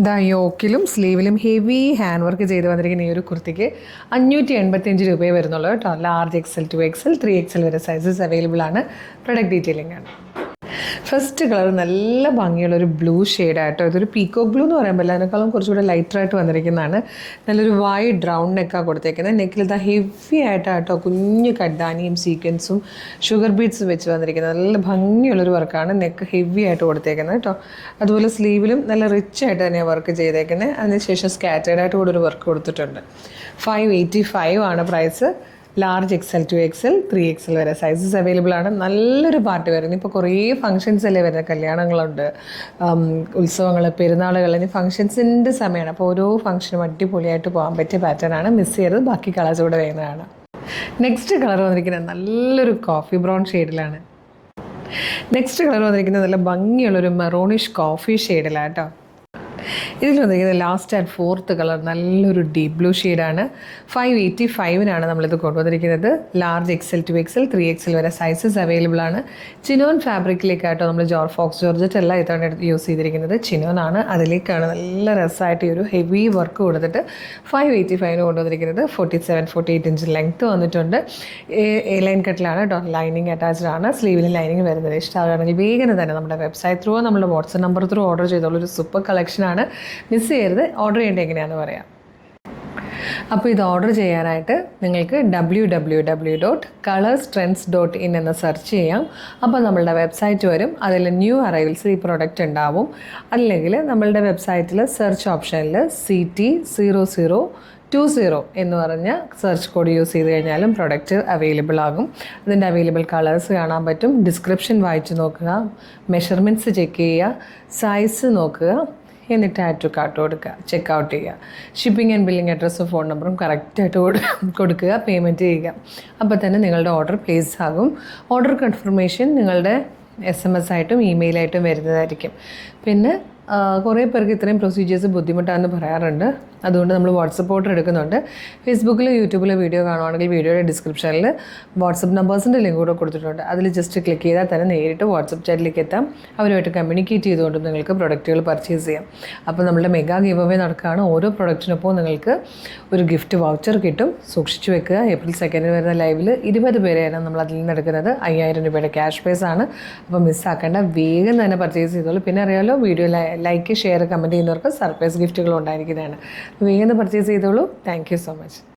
ദാ യോക്കിലും സ്ലീവിലും heavy hand work ചെയ്ത് വന്നിരിക്കുന്ന ഈ ഒരു കുർത്തിക്ക് 585 രൂപയെ വരുന്നുള്ളൂ കേട്ടോ. ലാർജ് XL, 2XL, 3XL വരെ സൈസസ് അവൈലബിൾ ആണ്. പ്രൊഡക്റ്റ് ഡീറ്റെയിലിംഗ് ആണ്. ഫസ്റ്റ് കളർ നല്ല ഭംഗിയുള്ളൊരു ബ്ലൂ ഷെയ്ഡായിട്ടോ. ഇതൊരു പീക്കോക്ക് ബ്ലൂ എന്ന് പറയുമ്പോൾ അതിനേക്കാളും കുറച്ചുകൂടെ ലൈറ്ററായിട്ട് വന്നിരിക്കുന്നതാണ്. നല്ലൊരു വൈഡ് റൗണ്ട് നെക്കാണ് കൊടുത്തേക്കുന്നത്. നെക്കിൽ ഇതാ ഹെവി ആയിട്ടാട്ടോ കുഞ്ഞു കഡ്ഡാനിയും സീക്വൻസും ഷുഗർ ബീഡ്സും വെച്ച് വന്നിരിക്കുന്നത്. നല്ല ഭംഗിയുള്ളൊരു വർക്കാണ് നെക്ക് ഹെവി ആയിട്ട് കൊടുത്തേക്കുന്നത് കേട്ടോ. അതുപോലെ സ്ലീവിലും നല്ല റിച്ച് ആയിട്ട് തന്നെയാണ് വർക്ക് ചെയ്തേക്കുന്നത്. അതിനുശേഷം സ്കാറ്റേഡായിട്ട് കൂടെ ഒരു വർക്ക് കൊടുത്തിട്ടുണ്ട്. 585 ആണ് price. Large XL, 2XL, 3XL വരെ സൈസസ് അവൈലബിൾ ആണ്. നല്ലൊരു പാർട്ടി വരുന്നത്. ഇപ്പോൾ കുറേ ഫംഗ്ഷൻസ് അല്ലേ വരുന്നത്. കല്യാണങ്ങളുണ്ട്, ഉത്സവങ്ങൾ, പെരുന്നാളുകൾ, ഇനി ഫംഗ്ഷൻസിൻ്റെ സമയമാണ്. അപ്പോൾ ഓരോ ഫംഗ്ഷനും അടിപൊളിയായിട്ട് പോകാൻ പറ്റിയ പാറ്റേൺ ആണ്. മിസ് ചെയ്തത് ബാക്കി കളേഴ്സ് കൂടെ വരുന്നതാണ്. നെക്സ്റ്റ് കളർ വന്നിരിക്കുന്നത് നല്ലൊരു കോഫി ബ്രൗൺ ഷെയ്ഡിലാണ്. നെക്സ്റ്റ് കളർ വന്നിരിക്കുന്നത് നല്ല ഭംഗിയുള്ളൊരു മെറൂണിഷ് കോഫി ഷെയ്ഡിലാണ് കേട്ടോ. ഇതിൽ വന്നിരിക്കുന്നത് ലാസ്റ്റ് ആൻഡ് ഫോർത്ത് കളർ നല്ലൊരു ഡീപ്പ് ബ്ലൂ ഷെയ്ഡാണ്. 585 നമ്മളിത് കൊണ്ടുവന്നിരിക്കുന്നത്. ലാർജ് XL, 2XL, 3XL വരെ സൈസസ് അവൈലബിൾ ആണ്. ചിനോൻ ഫാബ്രിക്കിലേക്കാട്ടോ നമ്മൾ ഫോക്സ് ജോർജറ്റ് അല്ല ഇതാണ് യൂസ് ചെയ്തിരിക്കുന്നത്. ചിനോൻ ആണ്. അതിലേക്കാണ് നല്ല രസമായിട്ട് ഈ ഒരു ഹെവി വർക്ക് കൊടുത്തിട്ട് 585 കൊണ്ടുവന്നിരിക്കുന്നത്. 47-48 ഇഞ്ച് ലെങ്ത്ത് വന്നിട്ടുണ്ട്. എ ലൈൻ കട്ടിലാണ് കേട്ടോ. ലൈനിങ് അറ്റാച്ച്ഡ് ആണ്. സ്ലീവിൽ ലൈനിങ് വരുന്നത്. ഇഷ്ടമാണെങ്കിൽ വേഗം തന്നെ നമ്മുടെ വെബ്സൈറ്റ് ത്രൂ നമ്മുടെ വാട്സപ്പ് നമ്പർ ത്രൂ ഓർഡർ ചെയ്തോളൂ. സൂപ്പർ കളക്ഷനാണ്. മിസ് ചെയ്യരുത്. ഓർഡർ ചെയ്യേണ്ടത് എങ്ങനെയാണെന്ന് പറയാം. അപ്പോൾ ഇത് ഓർഡർ ചെയ്യാനായിട്ട് നിങ്ങൾക്ക് www.colorstrends.in എന്ന് സെർച്ച് ചെയ്യാം. അപ്പോൾ നമ്മളുടെ വെബ്സൈറ്റ് വരും. അതിൽ ന്യൂ അറൈവൽസ് ഈ പ്രോഡക്റ്റ് ഉണ്ടാവും. അല്ലെങ്കിൽ നമ്മളുടെ വെബ്സൈറ്റിൽ സെർച്ച് ഓപ്ഷനിൽ CT0020 എന്ന് പറഞ്ഞ സെർച്ച് കോഡ് യൂസ് ചെയ്ത് കഴിഞ്ഞാലും പ്രൊഡക്റ്റ് അവൈലബിൾ ആകും. അതിൻ്റെ അവൈലബിൾ കളേഴ്സ് കാണാൻ പറ്റും. ഡിസ്ക്രിപ്ഷൻ വായിച്ച് നോക്കുക, മെഷർമെൻറ്റ്സ് ചെക്ക് ചെയ്യുക, സൈസ് നോക്കുക, എന്നിട്ട് ആഡ് ടു കാർട്ട് കൊടുക്കുക, ചെക്കൗട്ട് ചെയ്യുക. ഷിപ്പിംഗ് ആൻഡ് ബില്ലിംഗ് അഡ്രസ്സും ഫോൺ നമ്പറും കറക്റ്റായിട്ട് കൊടുക്കുക, പേയ്മെൻറ്റ് ചെയ്യുക. അപ്പോൾ തന്നെ നിങ്ങളുടെ ഓർഡർ പ്ലേസ് ആകും. ഓർഡർ കൺഫർമേഷൻ നിങ്ങളുടെ SMS ആയിട്ടും ഇമെയിലായിട്ടും വരുന്നതായിരിക്കും. പിന്നെ കുറേ പേർക്ക് ഇത്രയും പ്രൊസീജിയേഴ്സ് ബുദ്ധിമുട്ടാണെന്ന് പറയാറുണ്ട്. അതുകൊണ്ട് നമ്മൾ വാട്സപ്പ് ഓർഡർ എടുക്കുന്നുണ്ട്. ഫേസ്ബുക്കിലോ യൂട്യൂബിലോ വീഡിയോ കാണുവാണെങ്കിൽ വീഡിയോയുടെ ഡിസ്ക്രിപ്ഷനിൽ വാട്സപ്പ് നമ്പേഴ്സിൻ്റെ ലിങ്ക് കൂടെ കൊടുത്തിട്ടുണ്ട്. അതിൽ ജസ്റ്റ് ക്ലിക്ക് ചെയ്താൽ തന്നെ നേരിട്ട് വാട്സപ്പ് ചാറ്റിലേക്ക് എത്താം. അവരുമായിട്ട് കമ്മ്യൂണിക്കേറ്റ് ചെയ്തുകൊണ്ടും നിങ്ങൾക്ക് പ്രൊഡക്റ്റുകൾ പർച്ചേസ് ചെയ്യാം. അപ്പോൾ നമ്മളുടെ മെഗാ ഗിവ് അവേ നടക്കുകയാണ്. ഓരോ പ്രൊഡക്റ്റിനൊപ്പം നിങ്ങൾക്ക് ഒരു ഗിഫ്റ്റ് വൗച്ചർ കിട്ടും. സൂക്ഷിച്ചു വെക്കുക. April 2 വരുന്ന ലൈവിൽ 20 പേരെയാണ് നമ്മൾ അതിൽ നിന്ന് എടുക്കുന്നത്. 5000 രൂപയുടെ ക്യാഷ് പ്രൈസ് ആണ്. അപ്പോൾ മിസ്സാക്കേണ്ട, വേഗം തന്നെ പർച്ചേസ് ചെയ്തോളൂ. പിന്നെ അറിയാമല്ലോ, വീഡിയോ ലൈക്ക്, ഷെയർ, കമൻറ്റ് ചെയ്യുന്നവർക്ക് സർപ്രൈസ് ഗിഫ്റ്റുകൾ ഉണ്ടായിരിക്കുന്നതാണ്. വേഗം പർച്ചേസ് ചെയ്തോളൂ. Thank you so much.